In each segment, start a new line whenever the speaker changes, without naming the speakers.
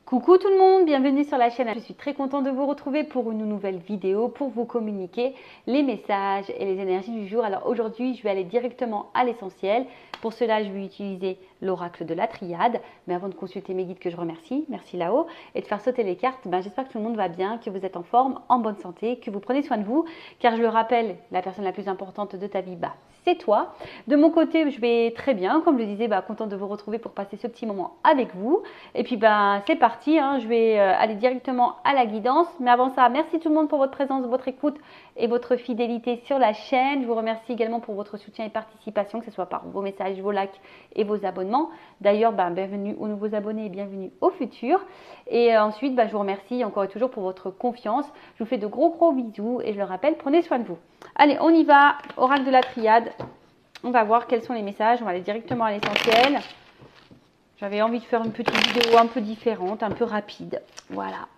Coucou tout le monde, bienvenue sur la chaîne. Je suis très contente de vous retrouver pour une nouvelle vidéo pour vous communiquer les messages et les énergies du jour. Alors aujourd'hui, je vais aller directement à l'essentiel. Pour cela, je vais utiliser l'oracle de la triade. Mais avant de consulter mes guides que je remercie, merci là-haut, et de faire sauter les cartes, j'espère que tout le monde va bien, que vous êtes en forme, en bonne santé, que vous prenez soin de vous. Car je le rappelle, la personne la plus importante de ta vie, c'est toi. De mon côté, je vais très bien. Comme je le disais, contente de vous retrouver pour passer ce petit moment avec vous. Et puis, c'est parti. Je vais aller directement à la guidance. Mais avant ça, merci tout le monde pour votre présence, votre écoute et votre fidélité sur la chaîne. Je vous remercie également pour votre soutien et participation, que ce soit par vos messages, vos likes et vos abonnements. D'ailleurs, bienvenue aux nouveaux abonnés et bienvenue aux futurs. Et ensuite, je vous remercie encore et toujours pour votre confiance. Je vous fais de gros bisous et je le rappelle, prenez soin de vous. Allez, on y va. Oracle de la triade. On va voir quels sont les messages. On va aller directement à l'essentiel. J'avais envie de faire une petite vidéo un peu différente, un peu rapide. Voilà.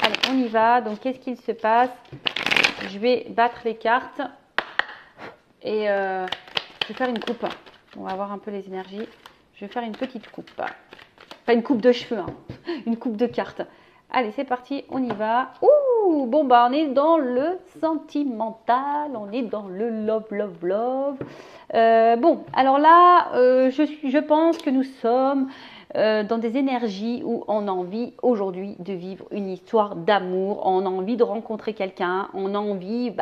Allez, on y va. Donc, qu'est-ce qu'il se passe? Je vais battre les cartes et je vais faire une coupe. On va voir un peu les énergies. Je vais faire une petite coupe. Pas une coupe de cheveux, une coupe de cartes. Allez, c'est parti, on y va. Ouh, bon, on est dans le sentimental, on est dans le love. Bon, alors là, je pense que nous sommes dans des énergies où on a envie aujourd'hui de vivre une histoire d'amour, on a envie de rencontrer quelqu'un, on a envie,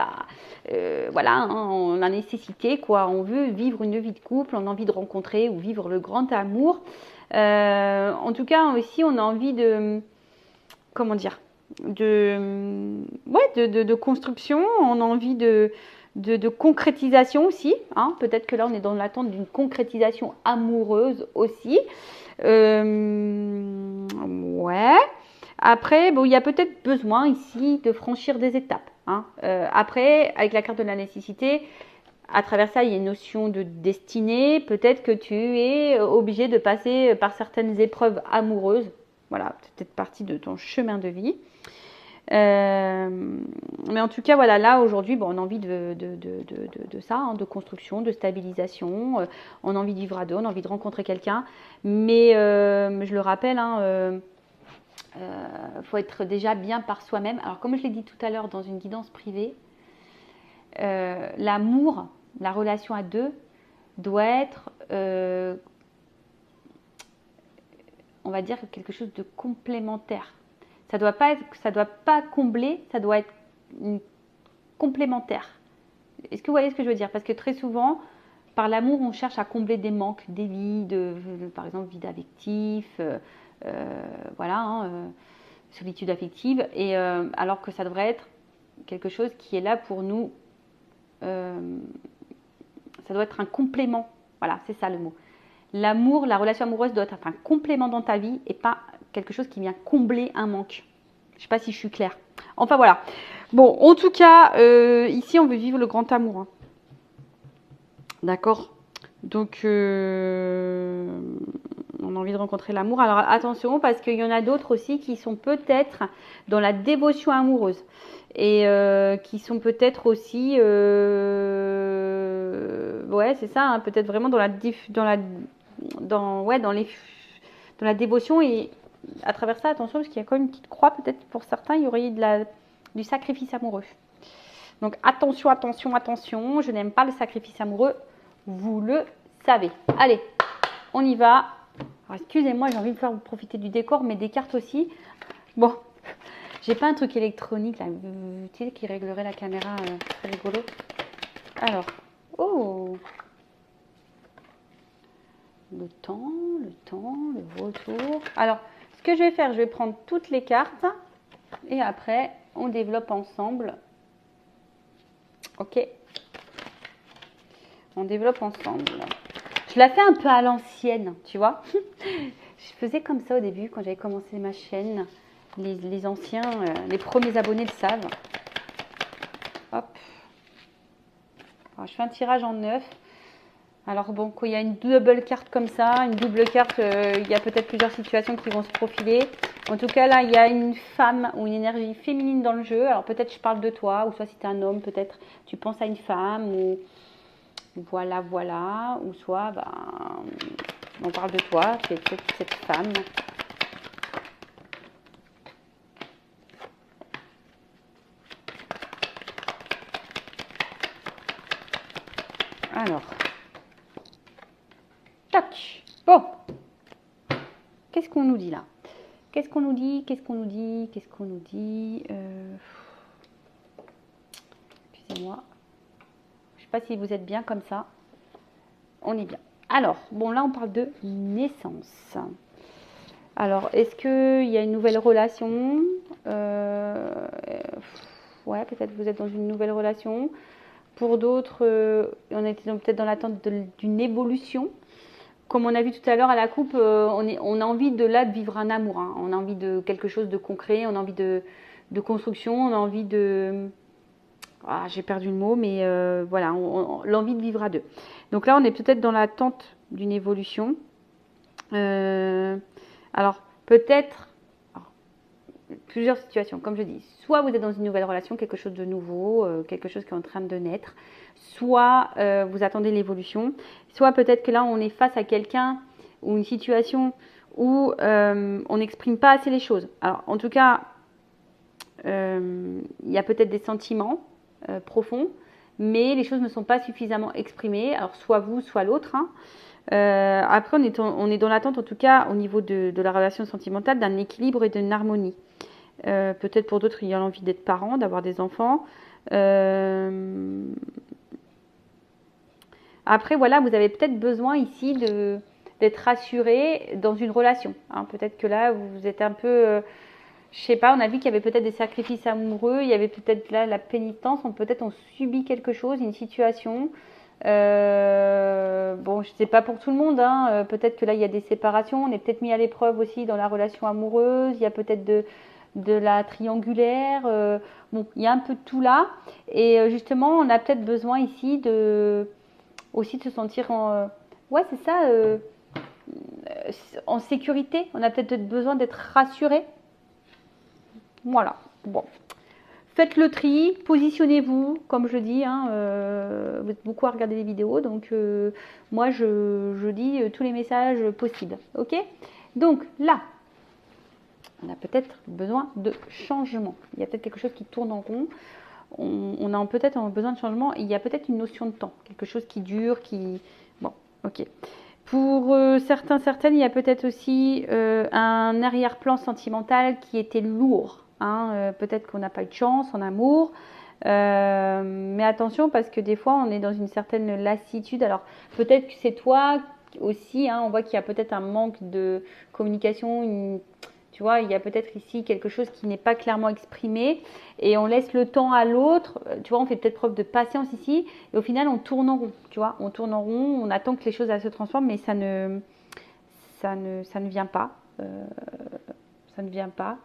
voilà, on a nécessité, quoi. On veut vivre une vie de couple, on a envie de rencontrer ou vivre le grand amour. En tout cas, aussi, on a envie de... Comment dire, de construction, on a envie de concrétisation aussi. Peut-être que là, on est dans l'attente d'une concrétisation amoureuse aussi. Ouais. Après, il y a peut-être besoin ici de franchir des étapes. Après, avec la carte de la nécessité, à travers ça, il y a une notion de destinée. Peut-être que tu es obligé de passer par certaines épreuves amoureuses. Voilà, c'est peut-être partie de ton chemin de vie. Mais en tout cas, voilà, là, aujourd'hui, on a envie de ça, de construction, de stabilisation. On a envie de vivre à deux, on a envie de rencontrer quelqu'un. Mais je le rappelle, faut être déjà bien par soi-même. Alors, comme je l'ai dit tout à l'heure dans une guidance privée, l'amour, la relation à deux doit être... on va dire quelque chose de complémentaire. Ça doit pas combler, ça doit être complémentaire. Est-ce que vous voyez ce que je veux dire? Parce que très souvent, par l'amour, on cherche à combler des manques, des vides, par exemple, vide affectif, voilà, solitude affective, et alors que ça devrait être quelque chose qui est là pour nous. Ça doit être un complément. Voilà, c'est ça le mot. L'amour, la relation amoureuse doit être un complément dans ta vie et pas quelque chose qui vient combler un manque. Je ne sais pas si je suis claire. Enfin voilà. Bon, en tout cas, ici on veut vivre le grand amour. D'accord? Donc, on a envie de rencontrer l'amour. Alors attention, parce qu'il y en a d'autres aussi qui sont peut-être dans la dévotion amoureuse. Et qui sont peut-être aussi... ouais, c'est ça, peut-être vraiment dans la dévotion, et à travers ça, attention, parce qu'il y a quand même une petite croix, peut-être pour certains, il y aurait du sacrifice amoureux. Donc attention, je n'aime pas le sacrifice amoureux, vous le savez. Allez, on y va. Excusez-moi, j'ai envie de faire vous profiter du décor, mais des cartes aussi. Bon, j'ai pas un truc électronique là, tu sais, qui réglerait la caméra, très rigolo. Alors, oh, le temps, le retour. Alors, ce que je vais faire, je vais prendre toutes les cartes et après, on développe ensemble. Ok. On développe ensemble. Je la fais un peu à l'ancienne, tu vois. Je faisais comme ça au début, quand j'avais commencé ma chaîne. Les anciens, les premiers abonnés le savent. Hop. Alors, je fais un tirage en 9. Alors bon, quand il y a une double carte comme ça, une double carte, il y a peut-être plusieurs situations qui vont se profiler. En tout cas, là, il y a une femme ou une énergie féminine dans le jeu. Alors peut-être je parle de toi, ou soit si tu es un homme, peut-être tu penses à une femme, ou voilà. Ou soit, on parle de toi, c'est cette femme. Alors, tac. Bon, qu'est-ce qu'on nous dit là? Qu'est-ce qu'on nous dit? Qu'est-ce qu'on nous dit? Qu'est-ce qu'on nous dit? Excusez-moi. Je ne sais pas si vous êtes bien comme ça. On est bien. Alors, bon, là, on parle de naissance. Alors, est-ce qu'il y a une nouvelle relation? Ouais, peut-être vous êtes dans une nouvelle relation. Pour d'autres, on était peut-être dans l'attente d'une évolution. Comme on a vu tout à l'heure à la coupe, on a envie de vivre un amour. Hein. On a envie de quelque chose de concret, on a envie de construction, on a envie de... Ah, j'ai perdu le mot, mais voilà, l'envie de vivre à deux. Donc là, on est peut-être dans l'attente d'une évolution. Alors, peut-être, plusieurs situations, comme je dis. Soit vous êtes dans une nouvelle relation, quelque chose de nouveau, quelque chose qui est en train de naître. Soit vous attendez l'évolution. Soit peut-être que là, on est face à quelqu'un ou une situation où on n'exprime pas assez les choses. Alors, en tout cas, il y a peut-être des sentiments profonds, mais les choses ne sont pas suffisamment exprimées. Alors, soit vous, soit l'autre. Hein. Après, on est dans l'attente, en tout cas, au niveau de la relation sentimentale, d'un équilibre et d'une harmonie. Peut-être pour d'autres, il y a l'envie d'être parent, d'avoir des enfants. Après, voilà, vous avez peut-être besoin ici d'être rassuré dans une relation. Hein. Peut-être que là, vous êtes un peu... je sais pas, on a vu qu'il y avait peut-être des sacrifices amoureux, il y avait peut-être là la pénitence, peut-être on subit quelque chose, une situation. Bon, je sais pas pour tout le monde, hein. Peut-être que là il y a des séparations, on est peut-être mis à l'épreuve aussi dans la relation amoureuse, il y a peut-être de la triangulaire, bon, il y a un peu de tout là. Et justement, on a peut-être besoin ici aussi de se sentir ouais, c'est ça, en sécurité. On a peut-être besoin d'être rassuré. Voilà, bon. Faites le tri, positionnez-vous, comme je dis, hein, vous êtes beaucoup à regarder les vidéos, donc moi je dis tous les messages possibles, ok? Donc là, on a peut-être besoin de changement. Il y a peut-être quelque chose qui tourne en rond, on a peut-être besoin de changement, il y a peut-être une notion de temps, quelque chose qui dure, qui... Bon, ok. Pour certaines, il y a peut-être aussi un arrière-plan sentimental qui était lourd. Hein, peut-être qu'on n'a pas eu de chance en amour, mais attention parce que des fois on est dans une certaine lassitude. Alors peut-être que c'est toi aussi, hein, on voit qu'il y a peut-être un manque de communication, tu vois, il y a peut-être ici quelque chose qui n'est pas clairement exprimé et on laisse le temps à l'autre, tu vois, on fait peut-être preuve de patience ici et au final on tourne en rond, tu vois, on tourne en rond, on attend que les choses se transforment mais ça ne vient pas, ça ne vient pas.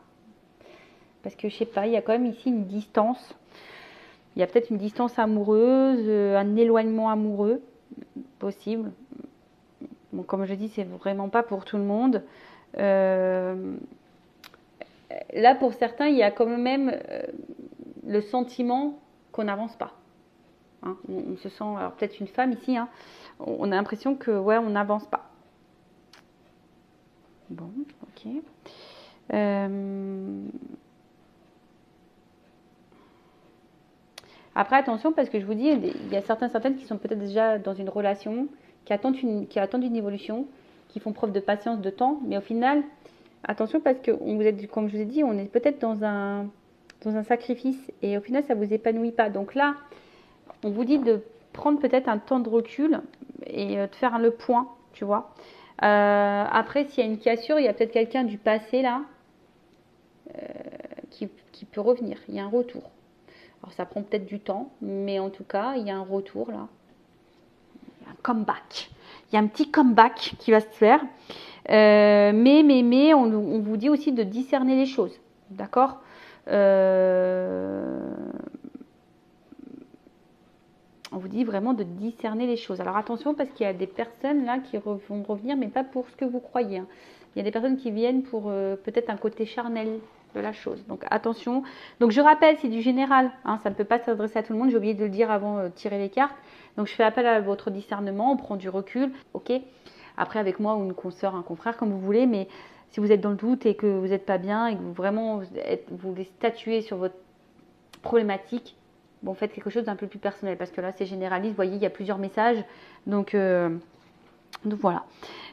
Parce que je sais pas, il y a quand même ici une distance. Il y a peut-être une distance amoureuse, un éloignement amoureux possible. Bon, comme je dis, c'est vraiment pas pour tout le monde. Là, pour certains, il y a quand même le sentiment qu'on n'avance pas. Hein, on se sent, alors peut-être une femme ici, hein, on a l'impression que ouais, on n'avance pas. Bon, ok. Après, attention, parce que je vous dis, il y a certaines qui sont peut-être déjà dans une relation, qui attendent une évolution, qui font preuve de patience, de temps, mais au final, attention, parce que comme je vous ai dit, on est peut-être dans un sacrifice, et au final, ça ne vous épanouit pas. Donc là, on vous dit de prendre peut-être un temps de recul et de faire le point, tu vois. Après, s'il y a une cassure, il y a peut-être quelqu'un du passé, là, qui peut revenir. Il y a un retour. Alors ça prend peut-être du temps, mais en tout cas, il y a un retour là. Il y a un comeback. Il y a un petit comeback qui va se faire. Mais on vous dit aussi de discerner les choses. D'accord, on vous dit vraiment de discerner les choses. Alors attention parce qu'il y a des personnes là qui vont revenir, mais pas pour ce que vous croyez. Hein. Il y a des personnes qui viennent pour peut-être un côté charnel de la chose. Donc attention. Donc je rappelle, c'est du général. Hein, ça ne peut pas s'adresser à tout le monde. J'ai oublié de le dire avant de tirer les cartes. Donc je fais appel à votre discernement. On prend du recul. Ok. Après avec moi ou une consoeur, un confrère, comme vous voulez. Mais si vous êtes dans le doute et que vous n'êtes pas bien et que vous vraiment vous voulez statuer sur votre problématique, bon, faites quelque chose d'un peu plus personnel parce que là, c'est généraliste. Vous voyez, il y a plusieurs messages. Donc voilà.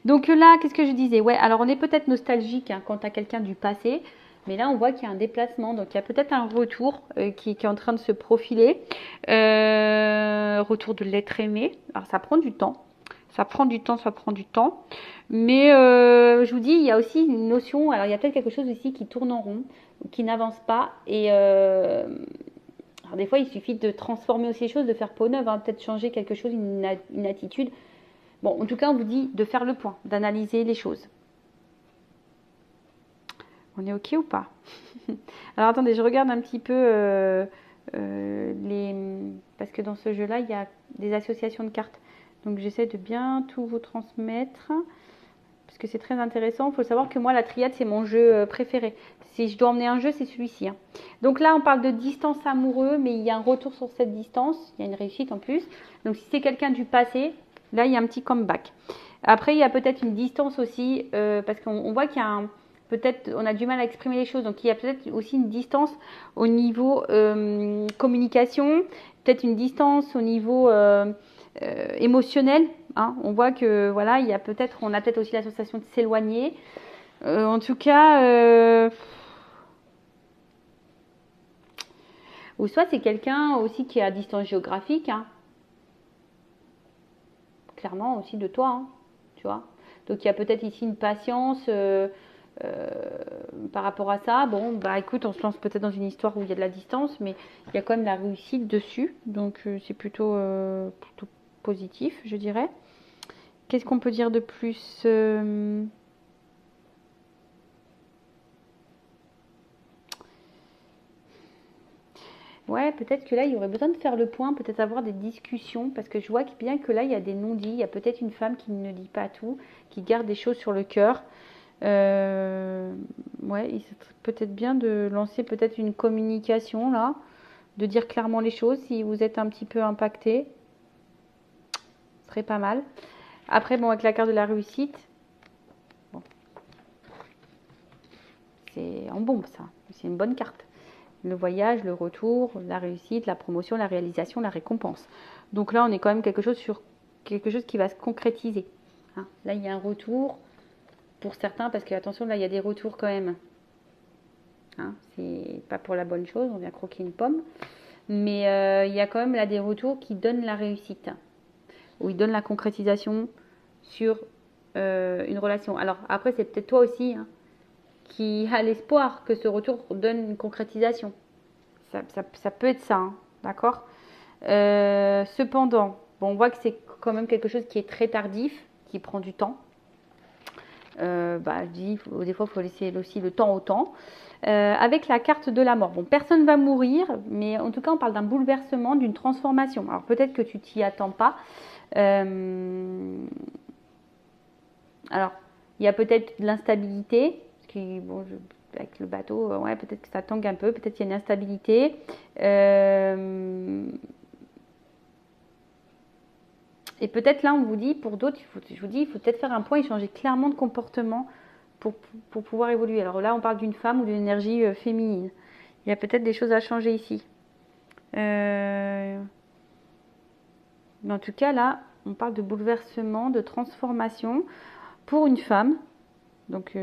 Donc là, qu'est-ce que je disais? Ouais, alors on est peut-être nostalgique hein, quant à quelqu'un du passé. Mais là, on voit qu'il y a un déplacement. Donc, il y a peut-être un retour qui est en train de se profiler. Retour de l'être aimé. Alors, ça prend du temps. Ça prend du temps, ça prend du temps. Mais je vous dis, il y a aussi une notion. Alors, il y a peut-être quelque chose ici qui tourne en rond, qui n'avance pas. Et alors, des fois, il suffit de transformer aussi les choses, de faire peau neuve. Hein, peut-être changer quelque chose, une attitude. Bon, en tout cas, on vous dit de faire le point, d'analyser les choses. On est OK ou pas? Alors attendez, je regarde un petit peu parce que dans ce jeu-là, il y a des associations de cartes. Donc j'essaie de bien tout vous transmettre parce que c'est très intéressant. Il faut savoir que moi, la triade, c'est mon jeu préféré. Si je dois emmener un jeu, c'est celui-ci. Hein. Donc là, on parle de distance amoureuse, mais il y a un retour sur cette distance. Il y a une réussite en plus. Donc si c'est quelqu'un du passé, là, il y a un petit comeback. Après, il y a peut-être une distance aussi parce qu'on voit qu'il y a un... Peut-être on a du mal à exprimer les choses, donc il y a peut-être aussi une distance au niveau communication, peut-être une distance au niveau émotionnel. Hein. On voit que voilà, il y a peut-être, on a peut-être aussi la sensation de s'éloigner. En tout cas, ou soit c'est quelqu'un aussi qui est à distance géographique, hein. Clairement aussi de toi, hein, tu vois. Donc il y a peut-être ici une patience. Par rapport à ça, bon, bah écoute, on se lance peut-être dans une histoire où il y a de la distance, mais il y a quand même la réussite dessus, donc c'est plutôt positif, je dirais. Qu'est-ce qu'on peut dire de plus? Ouais, peut-être que là, il y aurait besoin de faire le point, peut-être avoir des discussions, parce que je vois bien que là, il y a des non-dits, il y a peut-être une femme qui ne dit pas tout, qui garde des choses sur le cœur. Ouais, il serait peut-être bien de lancer peut-être une communication là, de dire clairement les choses si vous êtes un petit peu impacté. Ce serait pas mal. Après, bon, avec la carte de la réussite, bon, c'est en bombe ça. C'est une bonne carte. Le voyage, le retour, la réussite, la promotion, la réalisation, la récompense. Donc là, on est quand même quelque chose sur quelque chose qui va se concrétiser. Hein. Là, il y a un retour pour certains, parce que attention, là, il y a des retours quand même. Hein, c'est pas pour la bonne chose, on vient croquer une pomme. Mais il y a quand même là des retours qui donnent la réussite, où ils donnent la concrétisation sur une relation. Alors après, c'est peut-être toi aussi hein, qui a l'espoir que ce retour donne une concrétisation. Ça peut être ça, hein, d'accord. Cependant, bon, on voit que c'est quand même quelque chose qui est très tardif, qui prend du temps. Je dis, des fois, il faut laisser aussi le temps au temps. Avec la carte de la mort. Bon, personne ne va mourir, mais en tout cas, on parle d'un bouleversement, d'une transformation. Alors peut-être que tu t'y attends pas. Alors, il y a peut-être de l'instabilité, bon, avec le bateau, ouais, peut-être que ça tangue un peu, peut-être qu'il y a une instabilité. Et peut-être là, on vous dit, pour d'autres, je vous dis, il faut peut-être faire un point et changer clairement de comportement pour pouvoir évoluer. Alors là, on parle d'une femme ou d'une énergie féminine. Il y a peut-être des choses à changer ici. Mais en tout cas, là, on parle de bouleversement, de transformation pour une femme. Donc,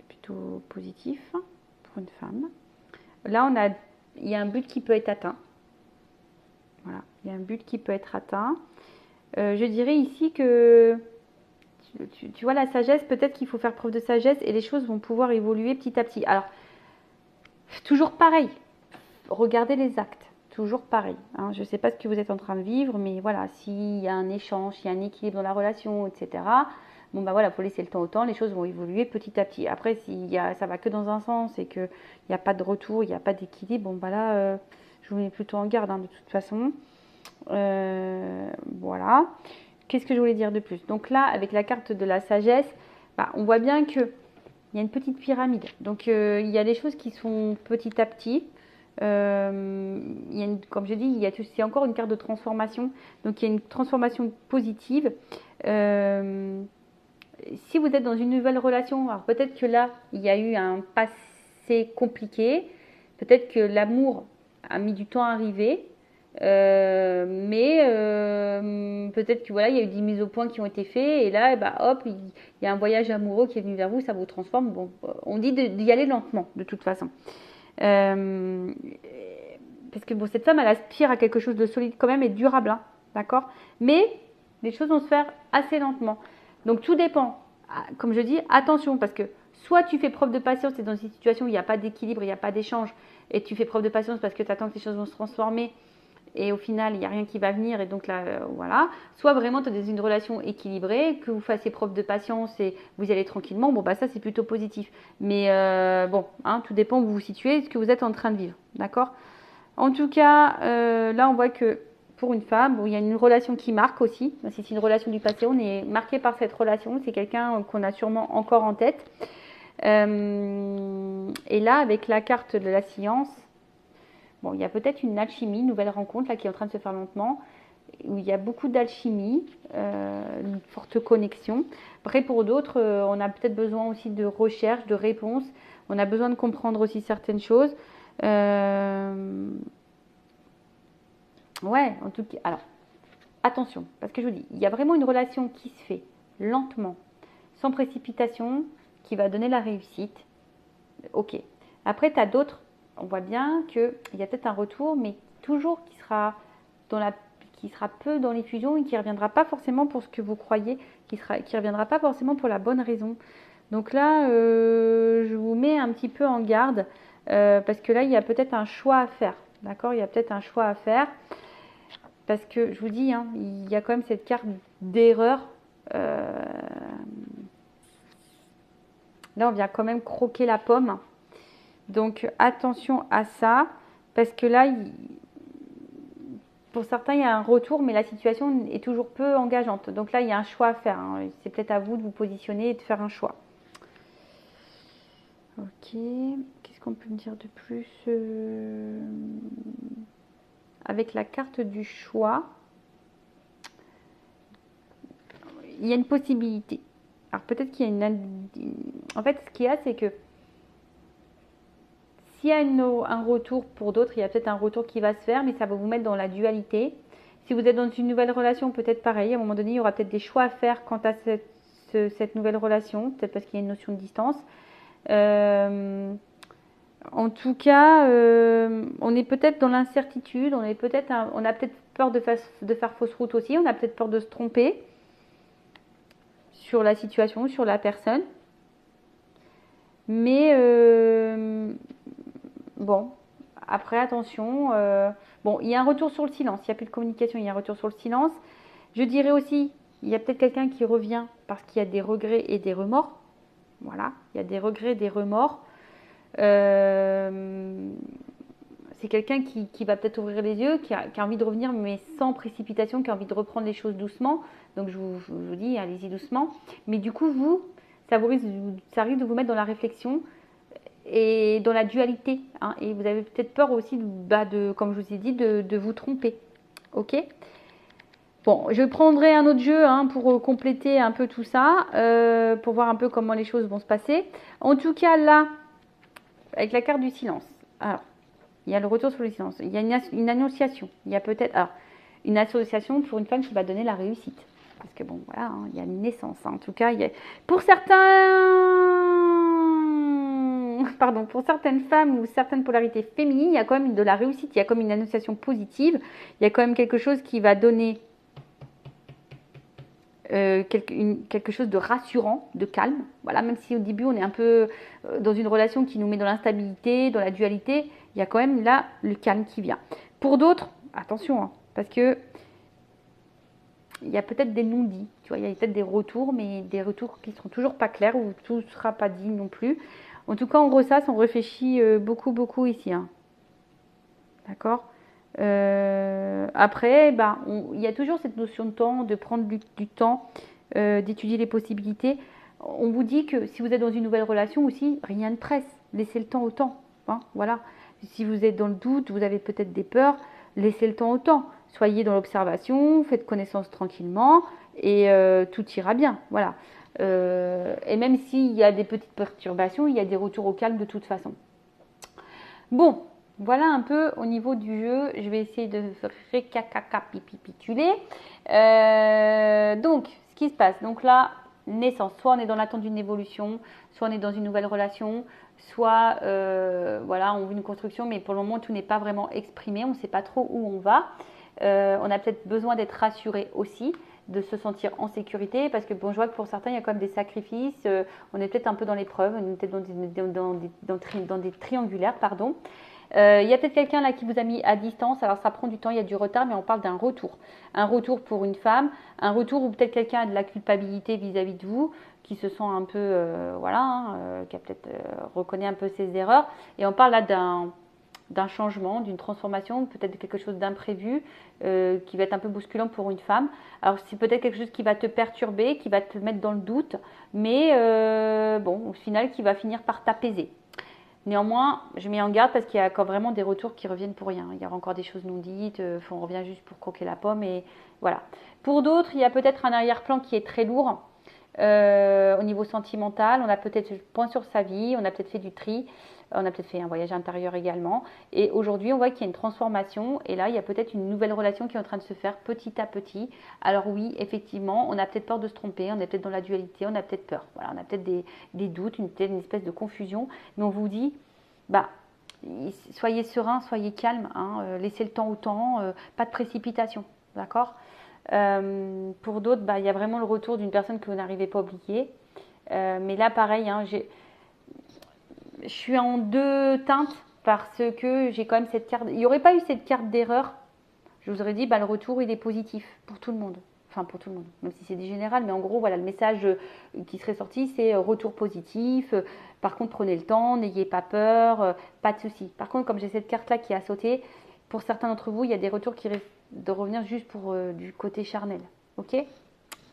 plutôt positif pour une femme. Là, il y a un but qui peut être atteint. Voilà, il y a un but qui peut être atteint. Je dirais ici que, tu vois, la sagesse, peut-être qu'il faut faire preuve de sagesse et les choses vont pouvoir évoluer petit à petit. Alors, toujours pareil, regardez les actes, toujours pareil. Hein. Je ne sais pas ce que vous êtes en train de vivre, mais voilà, s'il y a un échange, s'il y a un équilibre dans la relation, etc., bon bah voilà, il faut laisser le temps au temps, les choses vont évoluer petit à petit. Après, ça va que dans un sens et qu'il n'y a pas de retour, il n'y a pas d'équilibre, bon bah là, je vous mets plutôt en garde hein, de toute façon. Voilà. Qu'est-ce que je voulais dire de plus? Donc là, avec la carte de la sagesse, on voit bien que il y a une petite pyramide. Donc il y a des choses qui sont petit à petit. Comme je dis, c'est encore une carte de transformation. Donc il y a une transformation positive. Si vous êtes dans une nouvelle relation, alors peut-être que là, il y a eu un passé compliqué. Peut-être que l'amour a mis du temps à arriver. Peut-être que voilà, il y a eu des mises au point qui ont été faites et là, bah, hop, il y a un voyage amoureux qui est venu vers vous, ça vous transforme. Bon, on dit d'y aller lentement, de toute façon. Euh, parce que bon, cette femme, elle aspire à quelque chose de solide quand même et durable, hein, d'accord? Mais les choses vont se faire assez lentement. Donc tout dépend. Comme je dis, attention, parce que soit tu fais preuve de patience, et dans une situation où il n'y a pas d'équilibre, il n'y a pas d'échange, et tu fais preuve de patience parce que tu attends que les choses vont se transformer, et au final, il n'y a rien qui va venir, et donc là, voilà. Soit vraiment, tu as une relation équilibrée, que vous fassiez preuve de patience et vous y allez tranquillement, bon, bah ça, c'est plutôt positif. Mais bon, hein, tout dépend où vous vous situez, ce que vous êtes en train de vivre, d'accord? En tout cas, là, on voit que pour une femme, bon, il y a une relation qui marque aussi. Si c'est une relation du passé, on est marqué par cette relation. C'est quelqu'un qu'on a sûrement encore en tête. Et là, avec la carte de la science, bon, il y a peut-être une alchimie, une nouvelle rencontre là, qui est en train de se faire lentement, où il y a beaucoup d'alchimie, une forte connexion. Après, pour d'autres, on a peut-être besoin aussi de recherche, de réponses. On a besoin de comprendre aussi certaines choses. Ouais, en tout cas, alors, attention, parce que je vous dis, il y a vraiment une relation qui se fait lentement, sans précipitation, qui va donner la réussite. Ok. Après, tu as d'autres, on voit bien qu'il y a peut-être un retour, mais toujours qui sera peu dans l'effusion et qui ne reviendra pas forcément pour ce que vous croyez, qui ne reviendra pas forcément pour la bonne raison. Donc là, je vous mets un petit peu en garde, parce que là, il y a peut-être un choix à faire. D'accord? Il y a peut-être un choix à faire. Parce que je vous dis, hein, il y a quand même cette carte d'erreur. Là, on vient quand même croquer la pomme. Donc, attention à ça. Parce que là, pour certains, il y a un retour, mais la situation est toujours peu engageante. Donc là, il y a un choix à faire, hein. C'est peut-être à vous de vous positionner et de faire un choix. Ok. Qu'est-ce qu'on peut me dire de plus avec la carte du choix, il y a une possibilité. Alors peut-être qu'il y a En fait, ce qu'il y a, c'est que s'il y a un retour pour d'autres, il y a peut-être un retour qui va se faire, mais ça va vous mettre dans la dualité. Si vous êtes dans une nouvelle relation, peut-être pareil, à un moment donné, il y aura peut-être des choix à faire quant à cette nouvelle relation, peut-être parce qu'il y a une notion de distance. En tout cas, on est peut-être dans l'incertitude, on a peut-être peur de faire fausse route aussi, on a peut-être peur de se tromper sur la situation, sur la personne. Mais bon, après attention, bon, il y a un retour sur le silence, il n'y a plus de communication, il y a un retour sur le silence. Je dirais aussi, il y a peut-être quelqu'un qui revient parce qu'il y a des regrets et des remords. Voilà, il y a des regrets, des remords. C'est quelqu'un qui va peut-être ouvrir les yeux, qui a envie de revenir, mais sans précipitation, qui a envie de reprendre les choses doucement. Donc je vous dis, allez-y doucement. Mais du coup, ça risque de vous mettre dans la réflexion et dans la dualité. Hein, et vous avez peut-être peur aussi, comme je vous ai dit, de vous tromper. Ok ? Bon, je prendrai un autre jeu, hein, pour compléter un peu tout ça, pour voir un peu comment les choses vont se passer. En tout cas, là, avec la carte du silence. Alors, il y a le retour sur le silence. Il y a une annonciation. Il y a peut-être une association pour une femme qui va donner la réussite. Parce que bon, voilà, hein, il y a une naissance. Hein. En tout cas, pour certaines femmes ou certaines polarités féminines, il y a quand même de la réussite. Il y a comme une annonciation positive. Il y a quand même quelque chose qui va donner quelque chose de rassurant, de calme. Voilà, même si au début on est un peu dans une relation qui nous met dans l'instabilité, dans la dualité, il y a quand même là le calme qui vient. Pour d'autres, attention, hein, parce que il y a peut-être des non-dits, tu vois, il y a peut-être des retours, mais des retours qui ne seront toujours pas clairs ou tout ne sera pas dit non plus. En tout cas, on ressasse, on réfléchit beaucoup, beaucoup ici. Hein. D'accord ? Après, il y a toujours cette notion de temps, de prendre du temps, d'étudier les possibilités. On vous dit que si vous êtes dans une nouvelle relation aussi, rien ne presse. Laissez le temps au temps. Hein, voilà. Si vous êtes dans le doute, vous avez peut-être des peurs, laissez le temps au temps. Soyez dans l'observation, faites connaissance tranquillement et tout ira bien. Voilà. Et même s'il y a des petites perturbations, il y a des retours au calme de toute façon. Bon. Voilà un peu au niveau du jeu. Je vais essayer de récapituler. Donc, ce qui se passe. Donc là, naissance. Soit on est dans l'attente d'une évolution, soit on est dans une nouvelle relation, soit voilà, on veut une construction, mais pour le moment, tout n'est pas vraiment exprimé. On ne sait pas trop où on va. On a peut-être besoin d'être rassuré aussi, de se sentir en sécurité, parce que bon, je vois que pour certains, il y a quand même des sacrifices. On est peut-être un peu dans l'épreuve, on est peut-être dans des triangulaires, pardon. Il y a peut-être quelqu'un là qui vous a mis à distance, alors ça prend du temps, il y a du retard, mais on parle d'un retour. Un retour pour une femme, un retour où peut-être quelqu'un a de la culpabilité vis-à-vis de vous, qui se sent un peu, voilà, qui a peut-être reconnaît un peu ses erreurs. Et on parle là d'un changement, d'une transformation, peut-être de quelque chose d'imprévu, qui va être un peu bousculant pour une femme. Alors c'est peut-être quelque chose qui va te perturber, qui va te mettre dans le doute, mais bon, au final, qui va finir par t'apaiser. Néanmoins, je mets en garde parce qu'il y a encore vraiment des retours qui reviennent pour rien. Il y aura encore des choses non dites, on revient juste pour croquer la pomme et voilà. Pour d'autres, il y a peut-être un arrière-plan qui est très lourd au niveau sentimental. On a peut-être point sur sa vie, on a peut-être fait du tri, on a peut-être fait un voyage intérieur également. Et aujourd'hui, on voit qu'il y a une transformation et là, il y a peut-être une nouvelle relation qui est en train de se faire petit à petit. Alors oui, effectivement, on a peut-être peur de se tromper, on est peut-être dans la dualité, on a peut-être peur. Voilà, on a peut-être des doutes, peut-être une espèce de confusion. Mais on vous dit, bah, soyez serein, soyez calme, hein, laissez le temps au temps, pas de précipitation, d'accord. Pour d'autres, bah, il y a vraiment le retour d'une personne que vous n'arrivez pas à oublier. Mais là, pareil, hein, je suis en deux teintes parce que j'ai quand même cette carte. Il n'y aurait pas eu cette carte d'erreur, je vous aurais dit, bah, le retour, il est positif pour tout le monde. Enfin, pour tout le monde, même si c'est des général, mais en gros, voilà, le message qui serait sorti, c'est retour positif. Par contre, prenez le temps, n'ayez pas peur, pas de souci. Par contre, comme j'ai cette carte-là qui a sauté, pour certains d'entre vous, il y a des retours qui risquent de revenir juste pour du côté charnel. Ok?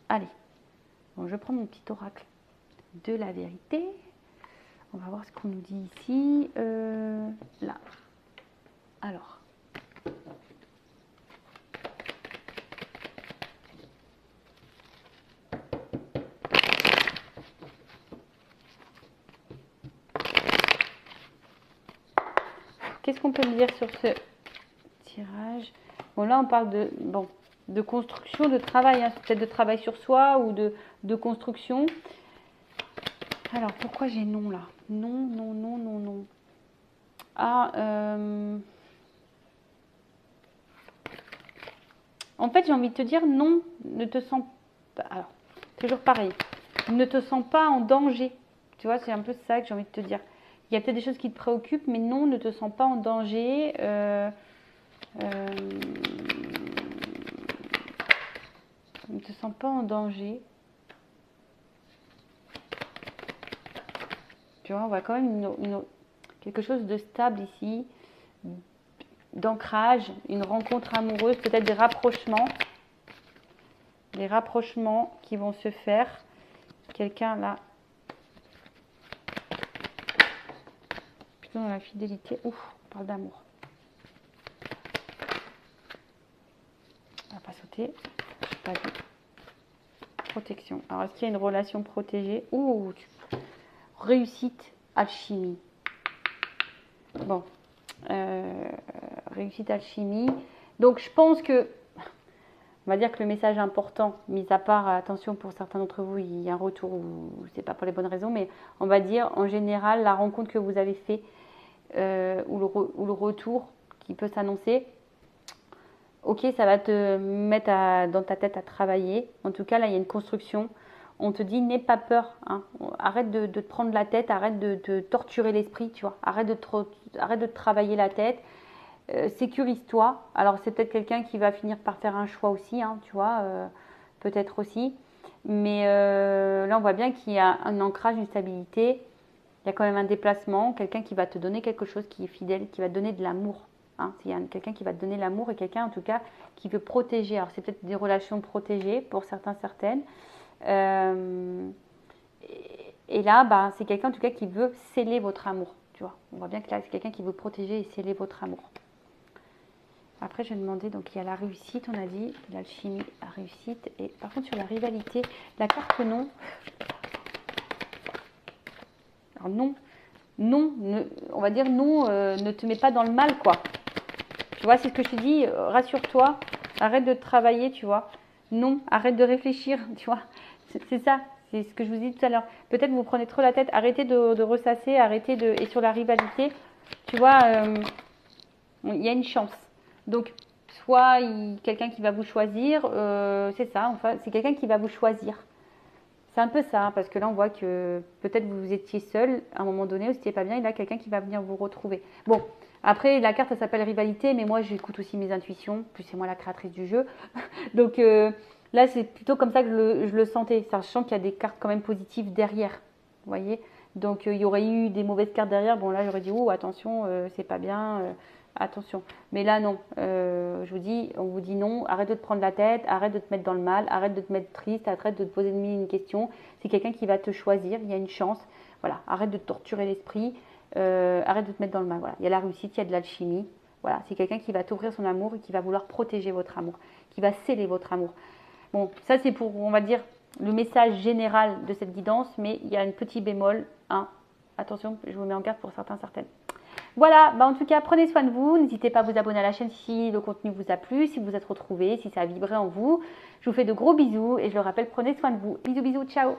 Allez, bon, je prends mon petit oracle de la vérité. On va voir ce qu'on nous dit ici. Là. Alors. Qu'est-ce qu'on peut me dire sur ce tirage? Bon, là, on parle de construction, de travail, hein, peut-être de travail sur soi ou de construction. Alors, pourquoi j'ai non là? Non, non, non, non, non. Ah, en fait, j'ai envie de te dire non, ne te sens pas. Alors, toujours pareil, ne te sens pas en danger. Tu vois, c'est un peu ça que j'ai envie de te dire. Il y a peut-être des choses qui te préoccupent, mais non, ne te sens pas en danger. Ne te sens pas en danger. Tu vois, on voit quand même quelque chose de stable ici, d'ancrage, une rencontre amoureuse, peut-être des rapprochements qui vont se faire. Quelqu'un là, plutôt dans la fidélité. Ouf, on parle d'amour. On va pas sauter. Pas de protection. Alors, est-ce qu'il y a une relation protégée? Ouh, réussite, alchimie. Bon, réussite, alchimie. Donc, je pense que, on va dire que le message important, mis à part, attention pour certains d'entre vous, il y a un retour ou c'est pas pour les bonnes raisons, mais on va dire en général la rencontre que vous avez fait ou le retour qui peut s'annoncer. Ok, ça va te mettre dans ta tête à travailler. En tout cas, là, il y a une construction. On te dit, n'aie pas peur. Hein. Arrête de te prendre la tête, arrête de te torturer l'esprit, tu vois. Arrête de te travailler la tête. Sécurise-toi. Alors, c'est peut-être quelqu'un qui va finir par faire un choix aussi, hein, tu vois. Peut-être aussi. Mais là, on voit bien qu'il y a un ancrage, une stabilité. Il y a quand même un déplacement. Quelqu'un qui va te donner quelque chose qui est fidèle, qui va te donner de l'amour. Hein, il y a quelqu'un qui va te donner l'amour et quelqu'un en tout cas qui veut protéger. Alors c'est peut-être des relations protégées pour certains, certaines. Et là, bah, c'est quelqu'un en tout cas qui veut sceller votre amour. Tu vois, on voit bien que là c'est quelqu'un qui veut protéger et sceller votre amour. Après je vais demander, donc il y a la réussite, on a dit, l'alchimie, la réussite. Et par contre sur la rivalité, la carte non. Alors non, non, on va dire non, ne te mets pas dans le mal, quoi. Tu vois, c'est ce que je te dis, rassure-toi, arrête de travailler, tu vois. Non, arrête de réfléchir, tu vois. C'est ça, c'est ce que je vous dis tout à l'heure. Peut-être vous prenez trop la tête, arrêtez de ressasser, arrêtez de... Et sur la rivalité, tu vois, il y a une chance. Donc, soit quelqu'un qui va vous choisir, c'est ça, enfin, c'est quelqu'un qui va vous choisir. C'est un peu ça, hein, parce que là, on voit que peut-être vous étiez seul à un moment donné, vous n'étiez pas bien, et là, quelqu'un qui va venir vous retrouver. Bon, après, la carte, ça s'appelle rivalité, mais moi, j'écoute aussi mes intuitions, plus c'est moi la créatrice du jeu. Donc là, c'est plutôt comme ça que je le sentais, sachant qu'il y a des cartes quand même positives derrière, vous voyez. Donc il y aurait eu des mauvaises cartes derrière, bon là, j'aurais dit, oh, attention, c'est pas bien, attention. Mais là, non, je vous dis, on vous dit non, arrête de te prendre la tête, arrête de te mettre dans le mal, arrête de te mettre triste, arrête de te poser mille une question. C'est quelqu'un qui va te choisir, il y a une chance. Voilà, arrête de te torturer l'esprit, arrête de te mettre dans le mal. Voilà, il y a la réussite, il y a de l'alchimie. Voilà, c'est quelqu'un qui va t'ouvrir son amour et qui va vouloir protéger votre amour, qui va sceller votre amour. Bon, ça c'est pour, on va dire, le message général de cette guidance, mais il y a un petit bémol, hein. Attention, je vous mets en garde pour certains, certaines. Voilà, bah en tout cas, prenez soin de vous. N'hésitez pas à vous abonner à la chaîne si le contenu vous a plu, si vous vous êtes retrouvés, si ça a vibré en vous. Je vous fais de gros bisous et je le rappelle, prenez soin de vous. Bisous, bisous, ciao.